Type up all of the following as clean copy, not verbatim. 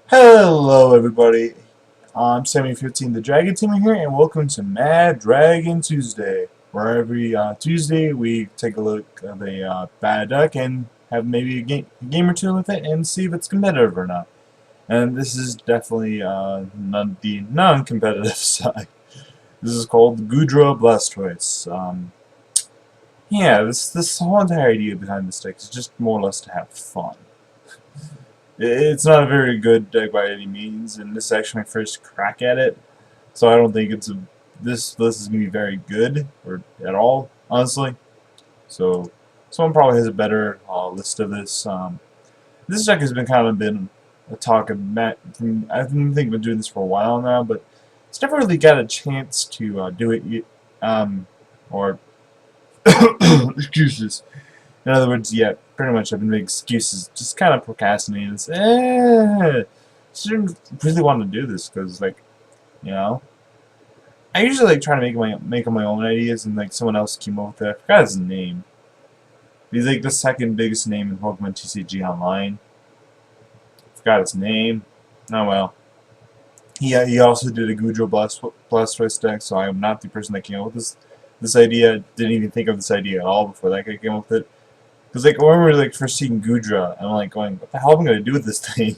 Hello everybody, I'm Sammy15 the Dragon Teamer here, and welcome to Mad Dragon Tuesday, where every Tuesday we take a look at a bad deck and have maybe a game or two with it and see if it's competitive or not. And this is definitely the non-competitive side. This is called Goodra Blastoise. Yeah, this whole entire idea behind this deck is just more or less to have fun. It's not a very good deck by any means, and this is actually my first crack at it, so I don't think this list is gonna be very good or at all, honestly. So someone probably has a better list of this. This deck has been a talk of I've been thinking about doing this for a while now, but it's never really got a chance to do it. Or excuses. In other words, yeah, pretty much I've been making excuses, just kind of procrastinating. Shouldn't really want to do this because, like, you know, I usually like trying to make up my own ideas, and like someone else came up with it. I forgot his name. He's like the second biggest name in Pokemon TCG Online. Forgot his name. Oh well. He also did a Goodra Blastoise deck, so I am not the person that came up with this idea. Didn't even think of this idea at all before that guy came up with it. Because, like, I remember, like, first seeing Goodra, and I'm, like, going, what the hell am I going to do with this thing?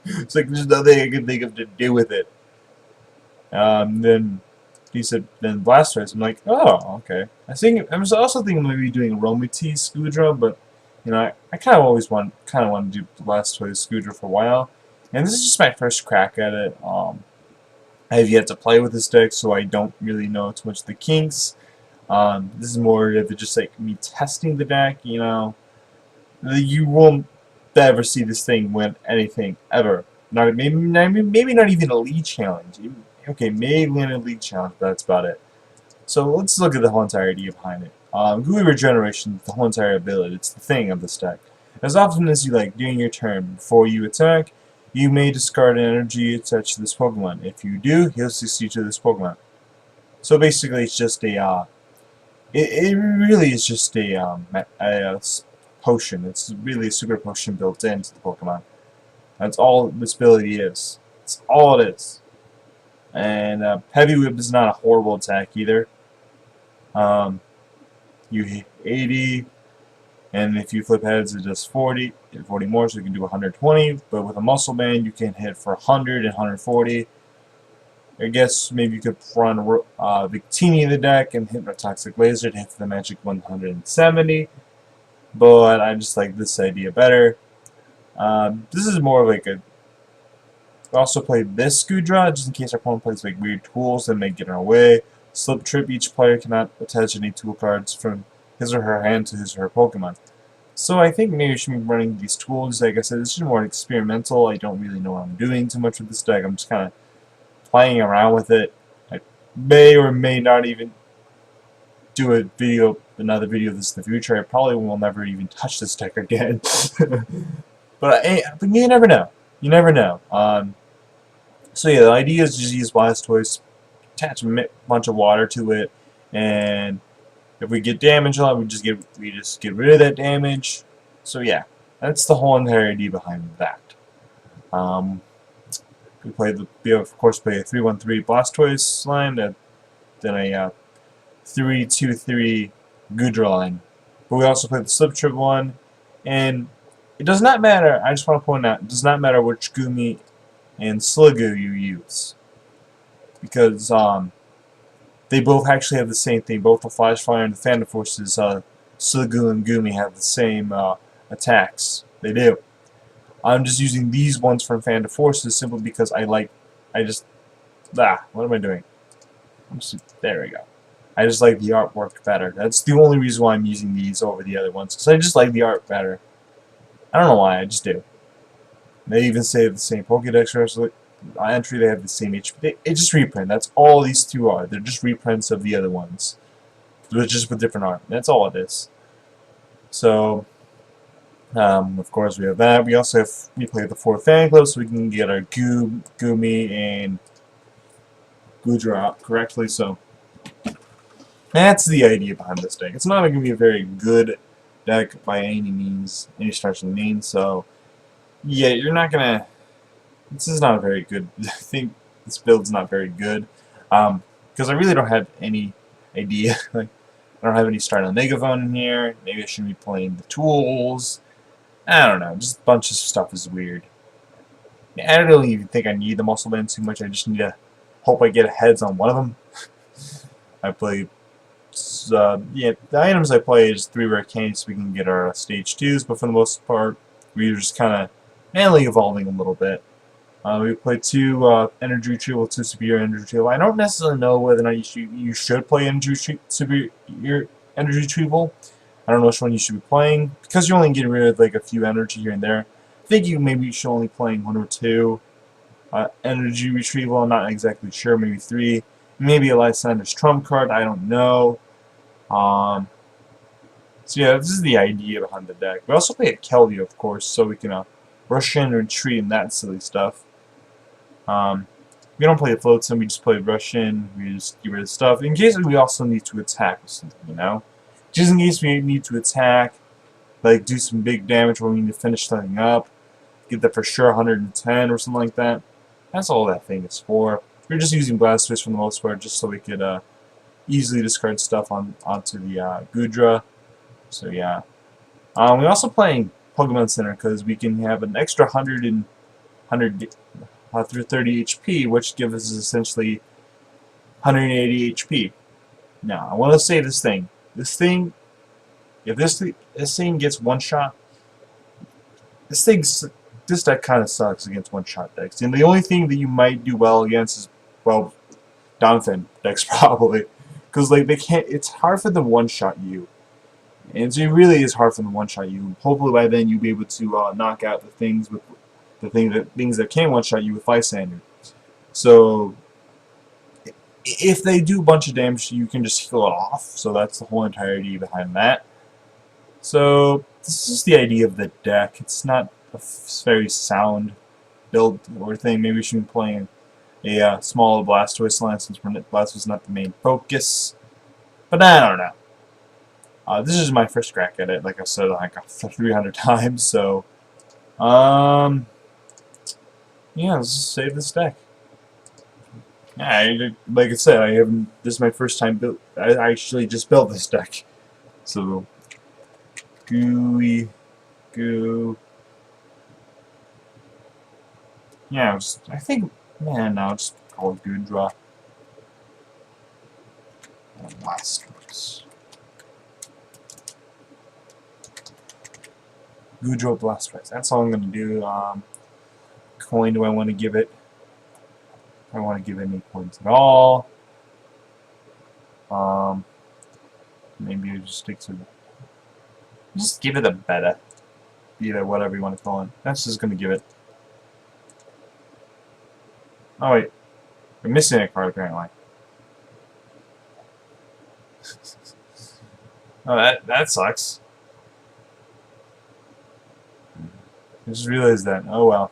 It's like, there's nothing I can think of to do with it. Then he said, then Blastoise. I'm like, oh, okay. I was also thinking maybe doing Aromatisse Goodra, but, you know, I kind of want to do Blastoise Goodra for a while. And this is just my first crack at it. I have yet to play with this deck, so I don't really know too much of the kinks. This is more of just like me testing the deck, you know. You won't ever see this thing win anything ever. Maybe not even a league challenge. Okay, maybe win a league challenge, but that's about it. So let's look at the whole entire idea behind it. Gooey Regeneration, the whole entire ability, it's the thing of this deck. As often as you like during your turn before you attack, you may discard an energy attached to this Pokemon. If you do, he'll succeed to this Pokemon. So basically, it's just a it really is just a potion. It's really a super potion built into the Pokemon. That's all this ability is. That's all it is. And Heavy Whip is not a horrible attack either. You hit 80, and if you flip heads, it does 40. 40 more, so you can do 120. But with a Muscle Band, you can hit for 100 and 140. I guess maybe you could run Victini in the deck and hit a Toxic Laser to hit for the magic 170, but I just like this idea better. This is more of like a. We also play this Goodra just in case our opponent plays like weird tools that may get in our way. Slip Trip: each player cannot attach any tool cards from his or her hand to his or her Pokemon. So I think maybe we should be running these tools. Like I said, this is more experimental. I don't really know what I'm doing too much with this deck. I'm just kind of playing around with it. I may or may not even do another video of this in the future. I probably will never even touch this deck again. but you never know. You never know. So yeah, the idea is just use Blastoise, attach a bunch of water to it, and if we get damage on it, we just get rid of that damage. So yeah, that's the whole entire idea behind that. We of course play a 3-1-3 Blastoise line, then a 3-2-3 Goodra line. But we also play the Slip Trip one, and it does not matter. I just want to point out, it does not matter which Gumi and Sliggoo you use, because they both actually have the same thing. Both the Flash Fire and the Phantom Forces, Sliggoo and Gumi have the same attacks. They do. I'm just using these ones from Phantom Forces simply because what am I doing? There we go. I just like the artwork better. That's the only reason why I'm using these over the other ones, because I just like the art better. I don't know why, I just do. They even say the same Pokédex entry, they have the same HP. It's just reprint. That's all these two are. They're just reprints of the other ones. But just with different art. That's all it is. So, of course we have that. We also play the 4th fan club so we can get our Gumi and Goodra out correctly. So that's the idea behind this deck. It's not going to be a very good deck by any means, any stretch of the means. So yeah, you're not gonna this is not very good. I think this build's not very good. Because I really don't have any idea. Like, I don't have any start on Megaphone in here. Maybe I shouldn't be playing the tools. I don't know. Just a bunch of stuff is weird. Yeah, I don't really even think I need the muscle band too much. I just need to hope I get heads on one of them. I play. Yeah, the items I play is 3 rare candies so we can get our stage 2s, but for the most part, we're just kind of mainly evolving a little bit. We play 2 energy retrieval, 2 superior energy retrieval. I don't necessarily know whether or not you should play superior energy retrieval. I don't know which one you should be playing because you're only getting rid of like a few energy here and there. I think you should only playing 1 or 2 energy retrieval. I'm not exactly sure. Maybe 3. Maybe a Lysander's trump card. I don't know. So yeah, this is the idea behind the deck. We also play a Keldeo, of course, so we can rush in, retreat, and that silly stuff. We don't play a float sim, we just play rush in, we just get rid of stuff. In case we also need to attack or something, you know? Just in case we need to attack, like do some big damage when we need to finish something up, get that for sure 110 or something like that. That's all that thing is for. We're just using Blastoise for the most part, just so we could easily discard stuff onto the Goodra. So yeah. We're also playing Pokemon Center because we can have an extra 130 HP, which gives us essentially 180 HP. Now, I want to say this thing. If this thing gets one shot, this deck kind of sucks against one shot decks. And the only thing that you might do well against is, well, Donphin decks probably, because like they can't. It's hard for them one shot you. And so it really is hard for them to one-shot you. Hopefully by then you'll be able to knock out the things that can one-shot you with Lysander. So if they do a bunch of damage, you can just heal it off. So that's the whole entirety behind that. So this is the idea of the deck. It's not a very sound build or thing. Maybe we should be playing a smaller Blastoise line since Blastoise is not the main focus. But I don't know. This is my first crack at it, like I said, like 300 times, so, yeah, let's just save this deck. Yeah, like I said, this is my first time I actually just built this deck. So, gooey, goo. Yeah, I think, man, now it's called Goodra. Blastoise. Goodra Blastoise. That's all I'm going to do. Coin do I want to give it? I don't want to give it any points at all. Maybe I just stick to just give it a beta. Beta, whatever you want to call it. That's just going to give it. Oh wait. We're missing a card apparently. Oh, that sucks. I just realized that. Oh well.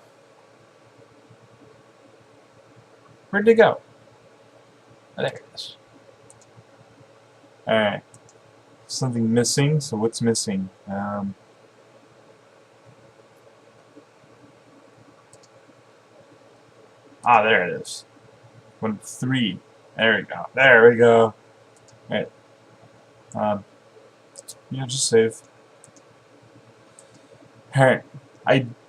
Where'd it go? Oh, there it is. Alright. Something missing, so what's missing? There it is. 3. There we go. There we go. Alright. Yeah, just save. Alright.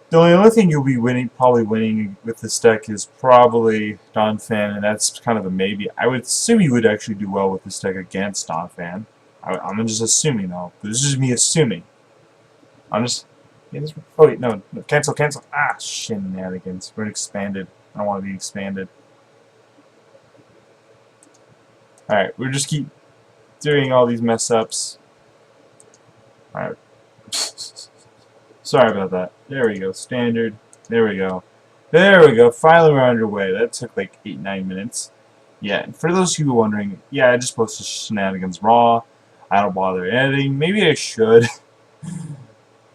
The only thing you'll be probably winning with this deck is probably Donphan, and that's kind of a maybe. I would assume you would actually do well with this deck against Donphan. I'm just assuming though. This is me assuming. I'm just. Yeah, oh wait, no, cancel. Ah, shenanigans. We're expanded. I don't want to be expanded. Alright, we'll just keep doing all these mess ups. Alright. Sorry about that. There we go. Standard. There we go. There we go. Finally we're underway. That took like 8-9 minutes. Yeah, and for those of you wondering, yeah, I just posted Shenanigans Raw. I don't bother editing. Maybe I should.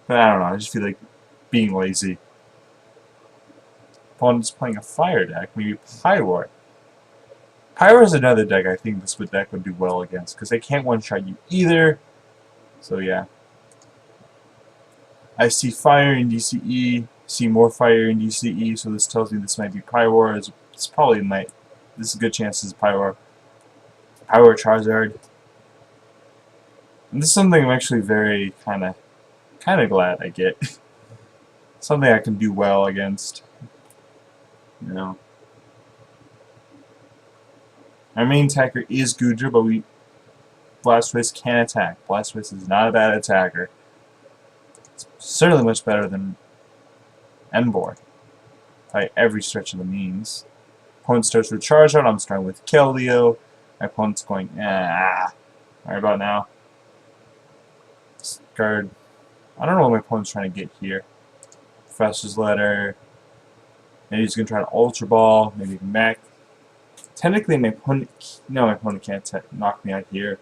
But I don't know. I just feel like being lazy. Opponent's playing a fire deck. Maybe Pyroar. Pyroar is another deck I think this deck would do well against. Because they can't one-shot you either. So yeah. I see fire in DCE. See more fire in DCE, so this tells me this might be Pyroar. It's probably might. This is a good chance this is Pyroar. Pyroar Charizard. And this is something I'm actually very kind of glad I get. Something I can do well against. You know. Our main attacker is Goodra, but Blastoise can attack. Blastoise is not a bad attacker. It's certainly much better than Emboar by every stretch of the means. Opponent starts with Charizard. I'm starting with Keldeo. My opponent's going, Right about now. Discard. I don't know what my opponent's trying to get here. Professor's Letter. Maybe he's going to try to Ultra Ball. Maybe Mech. Technically, my opponent... No, my opponent can't knock me out here.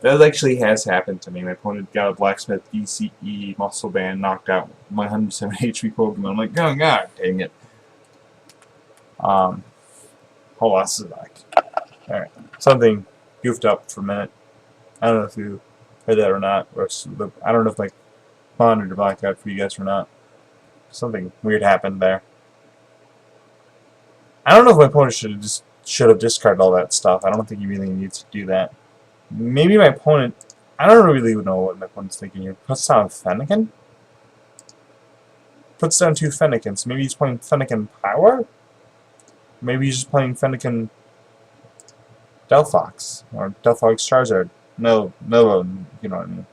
That actually has happened to me. My opponent got a Blacksmith DCE Muscle Band, knocked out my 107 HP Pokemon. I'm like, oh god, dang it. Hold on, this is back. Alright, something goofed up for a minute. I don't know if you heard that or not. Or I don't know if my monitor blacked out for you guys or not. Something weird happened there. I don't know if my opponent should have discarded all that stuff. I don't think he really needs to do that. Maybe my opponent... I don't really know what my opponent's thinking here. Puts down Fennekin? Puts down 2 Fennekins. Maybe he's playing Fennekin Power? Maybe he's just playing Fennekin Delphox. Or Delphox Charizard. No, you know what I mean.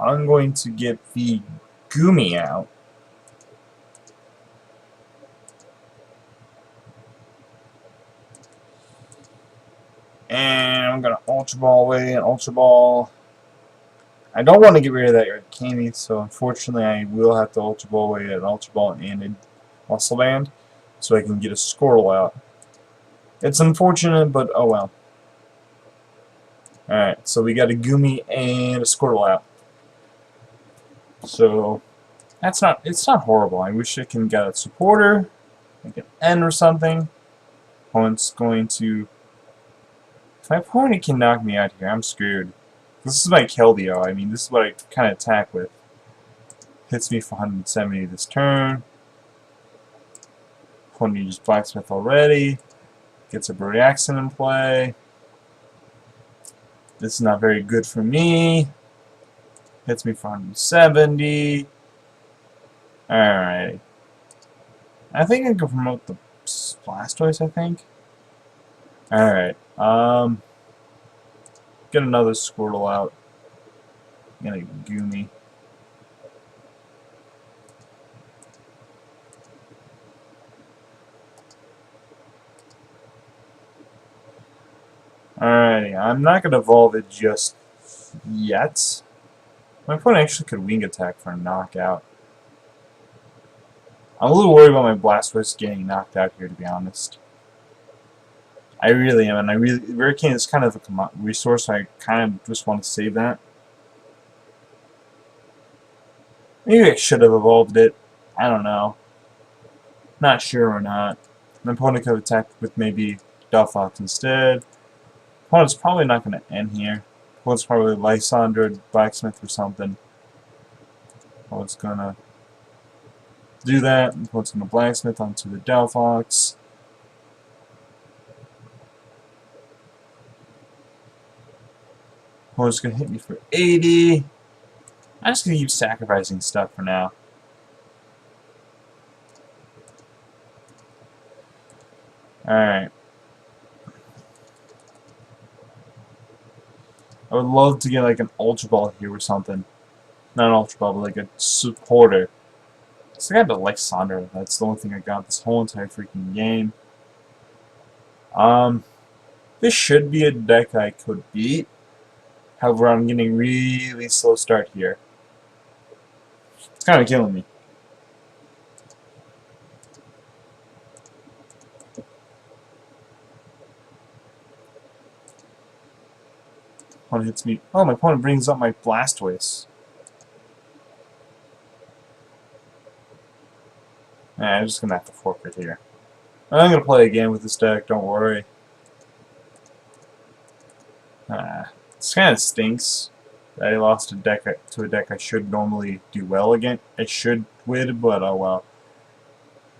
I'm going to get the Gumi out. And I'm going to Ultra Ball away and Ultra Ball. I don't want to get rid of that Arcani, so unfortunately I will have to Ultra Ball away an Ultra Ball and a Muscle Band so I can get a Squirtle out. It's unfortunate, but oh well. Alright, so we got a Gumi and a Squirtle out. So it's not horrible. I wish I can get a supporter, like an N or something. Opponent's going to... If my opponent can knock me out here, I'm screwed. This is my Keldeo. I mean, this is what I kind of attack with. Hits me for 170 this turn. Opponent uses Blacksmith already. Gets a Reaction in play. This is not very good for me. Hits me for 170. Alright. I think I can promote the Blastoise, I think. Alright. Get another Squirtle out. Get a Gumi. Alrighty. I'm not going to evolve it just yet. My opponent actually could Wing Attack for a knockout. I'm a little worried about my Blastoise getting knocked out here, to be honest. I really am, and Hurricane is kind of a resource, so I kind of just want to save that. Maybe I should have evolved it. I don't know. Not sure or not. My opponent could have attacked with maybe Delphox instead. Opponent's probably not going to end here. Opponent's probably Lysandre, Blacksmith, or something. Opponent's going to do that. Opponent's going to Blacksmith onto the Delphox. Opponent's going to hit me for 80. I'm just going to keep sacrificing stuff for now. Alright. I would love to get like an Ultra Ball here or something. Not an Ultra Ball, but like a supporter. So I got the Lysandre. That's the only thing I got this whole entire freaking game. This should be a deck I could beat. However, I'm getting really slow start here. It's kind of killing me. Opponent hits me. Oh, my opponent brings up my Blastoise. I'm just gonna have to forfeit here. I'm gonna play again with this deck, don't worry. This kind of stinks that I lost a deck to a deck I should normally do well against. I should win, but oh well.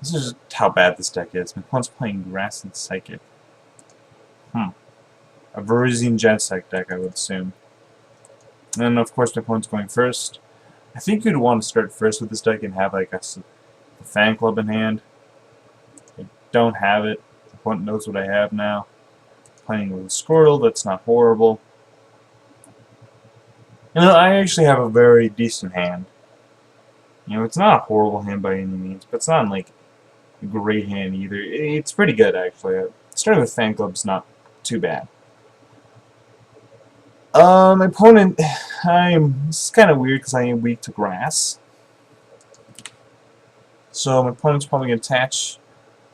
This is just how bad this deck is. My opponent's playing Grass and Psychic. A Verizon Jetsec deck, I would assume. And of course my opponent's going first. I think you'd want to start first with this deck and have like a fan club in hand. I don't have it. The opponent knows what I have now. Playing with a Squirtle, that's not horrible. You know, I actually have a very decent hand. You know, it's not a horrible hand by any means, but it's not like a great hand either. It's pretty good actually. Starting with fan club's not too bad. My opponent, this is kind of weird because I am weak to grass. So my opponent's probably going to attach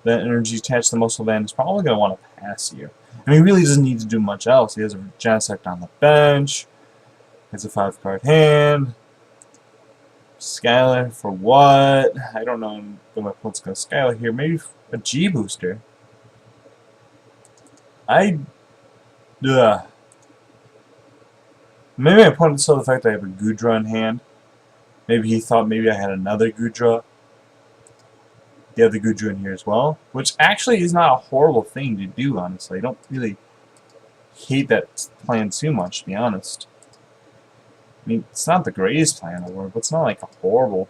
that energy, attach the muscle band. He's probably going to want to pass here. I mean, he really doesn't need to do much else. He has a Genesect on the bench. He has a 5-card hand. Skylar for what? I don't know what my opponent's going to Skylar here. Maybe a G-Booster. Maybe my opponent saw the fact that I have a Goodra in hand. Maybe he thought maybe I had another Goodra. You have the Goodra in here as well, which actually is not a horrible thing to do, honestly. I don't really hate that plan too much, to be honest. I mean, it's not the greatest plan in the world, but it's not like a horrible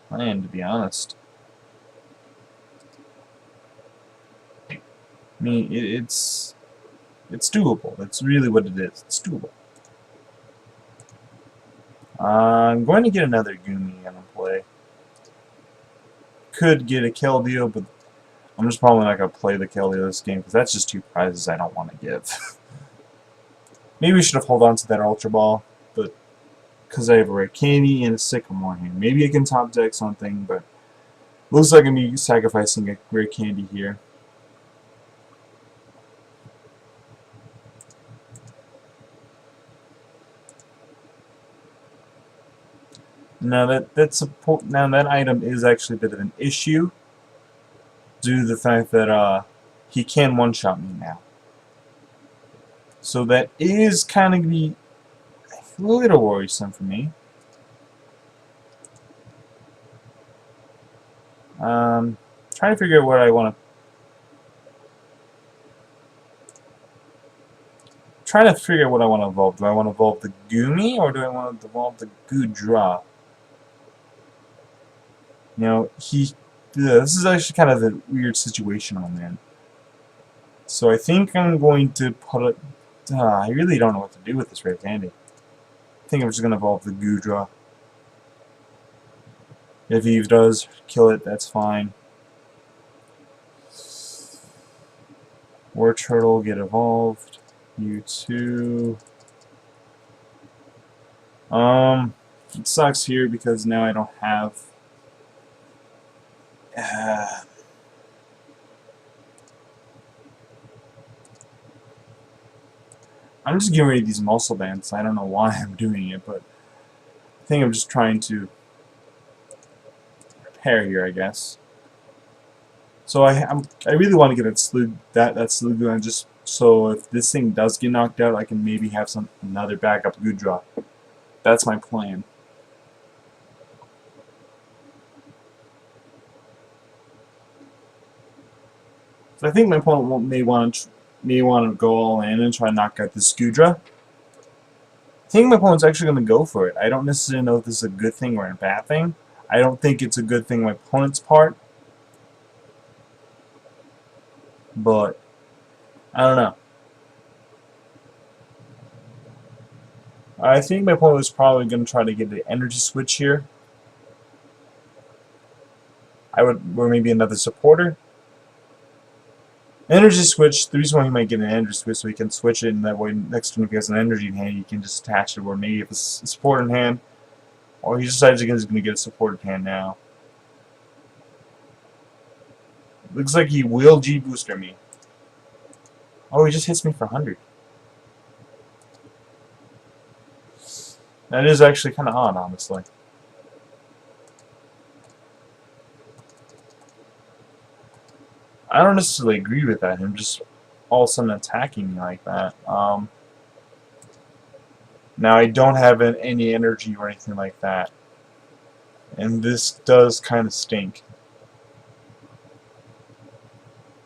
plan, to be honest. I mean, it's doable. That's really what it is. It's doable. I'm going to get another Goomy in play. Could get a Keldeo, but I'm just probably not going to play the Keldeo this game because that's just 2 prizes I don't want to give. Maybe we should have held on to that Ultra Ball, but because I have a Rare Candy and a Sycamore here. Maybe I can top deck something, but looks like I'm going to be sacrificing a Rare Candy here. Now that item is actually a bit of an issue due to the fact that he can one-shot me now. So that is kind of be a little worrisome for me. Trying to figure out what I want to. Trying to figure out what I want to evolve. Do I want to evolve the Goomy or do I want to evolve the Goodra? You know, this is actually kind of a weird situation I'm in. So I think I'm going to put it. I really don't know what to do with this Rare Candy. I think I'm just going to evolve the Goodra. If Eve does kill it, that's fine. War Turtle get evolved. You too. It sucks here because now I don't have. I'm just getting rid of these muscle bands. I don't know why I'm doing it, but I think I'm just trying to repair here, I guess. So I really want to get that Slugu, just so if this thing does get knocked out, I can maybe have another backup Goodra. That's my plan. So I think my opponent may want to go all in and try to knock out this Goodra. I think my opponent's actually going to go for it. I don't necessarily know if this is a good thing or a bad thing. I don't think it's a good thing on my opponent's part. But I don't know. I think my opponent is probably going to try to get the energy switch here. Or maybe another supporter. Energy switch, the reason why he might get an energy switch so he can switch it, and that way next time if he has an energy in hand, he can just attach it, or maybe if it's a support in hand, or he decides he's going to get a supported hand now. Looks like he will G-Booster me. Oh, he just hits me for 100. That is actually kind of odd, honestly. I don't necessarily agree with that. Him just all of a sudden attacking me like that. Now I don't have any energy or anything like that, and this does kind of stink.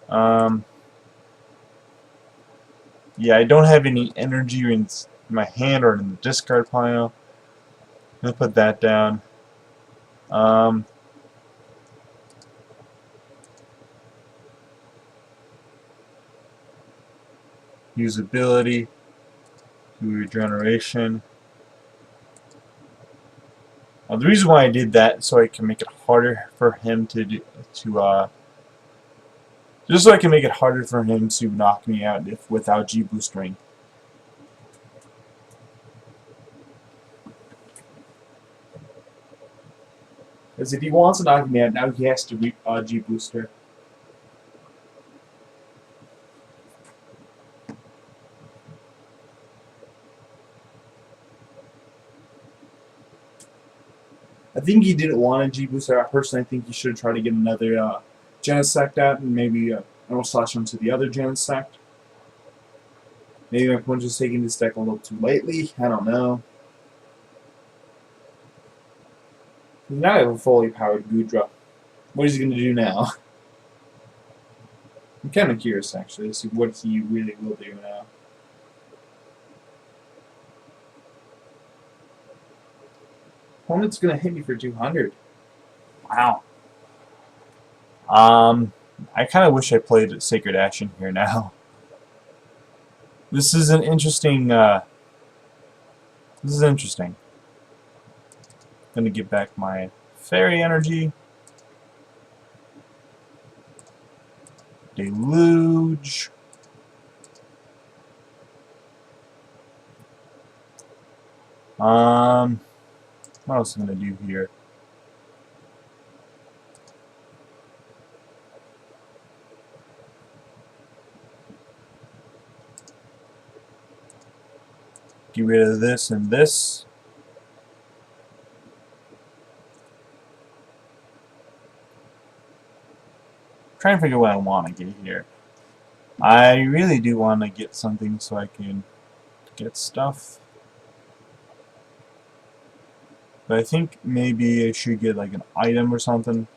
Yeah, I don't have any energy in my hand or in the discard pile. I'm gonna put that down. Usability, do regeneration. The reason why I did that is so I can make it harder for him to just so I can make it harder for him to knock me out without G boostering. Because if he wants to knock me out, now he has to G booster. I think he didn't want a G booster. Personally, I think he should try to get another Genesect out and maybe slash onto the other Genesect. Maybe my opponent's just taking this deck a little too lightly. I don't know. Now I have a fully powered Goodra. What is he going to do now? I'm kind of curious, actually, to see what he really will do now. Opponent's going to hit me for 200. Wow. I kind of wish I played Sacred Action here now. This is an interesting, this is interesting. Gonna get back my Fairy Energy. Deluge. What else am I gonna do here? Get rid of this and this. Trying to figure what I want to get here. I really do want to get something so I can get stuff. But I think maybe I should get like an item or something.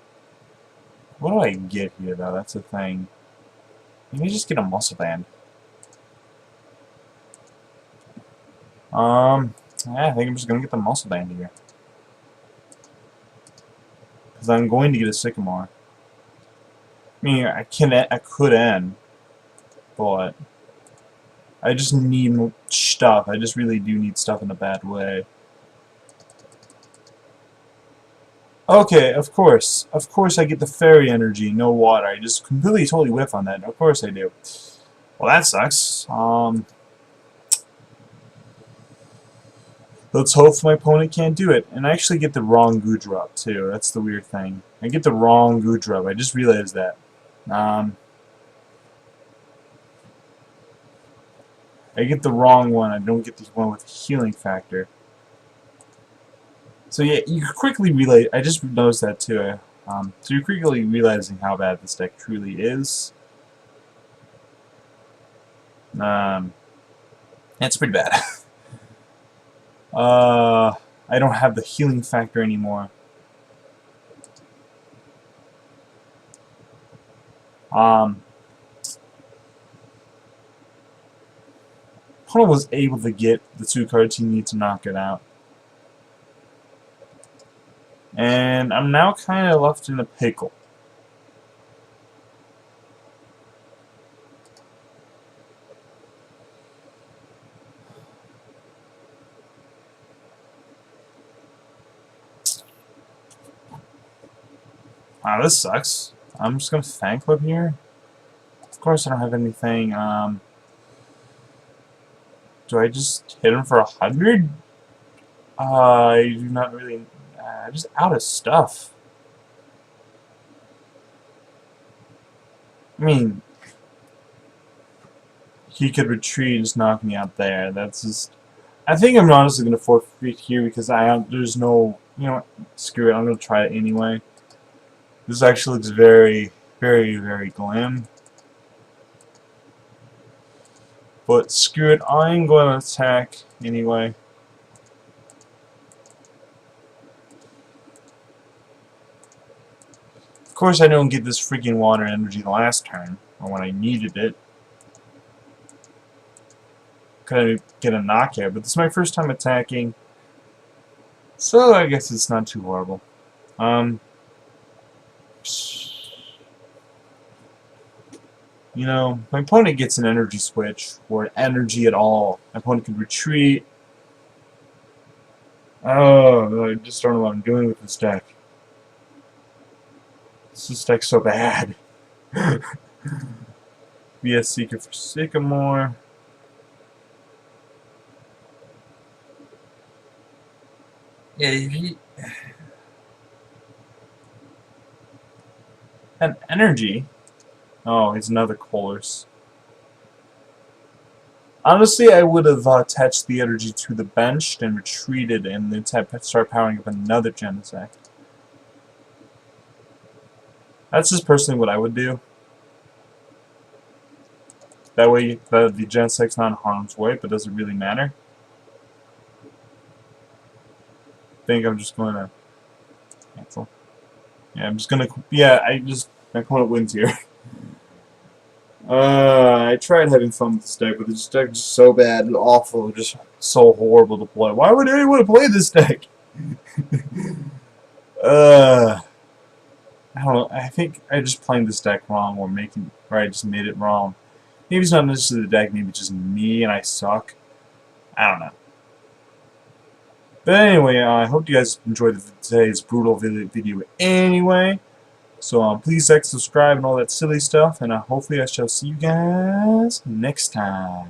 What do I get here though? That's the thing. Maybe just get a muscle band. Yeah, I think I'm just gonna get the muscle band here. Because I'm going to get a Sycamore. I mean, I could end, but I just need stuff. I just really do need stuff in a bad way. Okay, of course I get the Fairy Energy, no water. I just completely totally whiff on that. Of course I do. Well, that sucks. Let's hope my opponent can't do it. And I actually get the wrong Goodra up too. That's the weird thing. I get the wrong Goodra up. I just realized that. I get the wrong one. I don't get the one with the healing factor. So yeah, you quickly realize. I just noticed that too. So you're quickly realizing how bad this deck truly is. It's pretty bad. I don't have the healing factor anymore. Opponent was able to get the 2 cards he needs to knock it out. And I'm now kind of left in a pickle. Wow, this sucks. I'm just going to Fan Club here. Of course I don't have anything. Do I just hit him for 100? I do not really... just out of stuff. I mean... he could retreat and just knock me out there. That's just... I think I'm honestly going to forfeit here because there's no... You know what? Screw it. I'm going to try it anyway. This actually looks very, Very, very glim. But screw it, I'm going to attack anyway. Of course I don't get this freaking water energy the last turn, or when I needed it. Could I get a knockout, but this is my first time attacking, so I guess it's not too horrible. You know, my opponent gets an energy switch, or energy at all. My opponent can retreat. Oh, I just don't know what I'm doing with this deck. This deck's so bad. VS Seeker for Sycamore. Yeah, and energy. Oh, it's another Colors. Honestly, I would have attached the energy to the bench and retreated and then start powering up another Genesect. That's just personally what I would do. That way, the Genesect's not in harm's way, but doesn't really matter. I think I'm just going to cancel. Yeah, I'm just going to... Yeah, my opponent wins here. I tried having fun with this deck, but this deck is so bad and awful, just so horrible to play. Why would anyone play this deck? I don't know. I think I just played this deck wrong, or I just made it wrong. Maybe it's not necessarily the deck, maybe it's just me and I suck. I don't know. But anyway, I hope you guys enjoyed today's brutal video anyway. So please like, subscribe, and all that silly stuff, and hopefully I shall see you guys next time.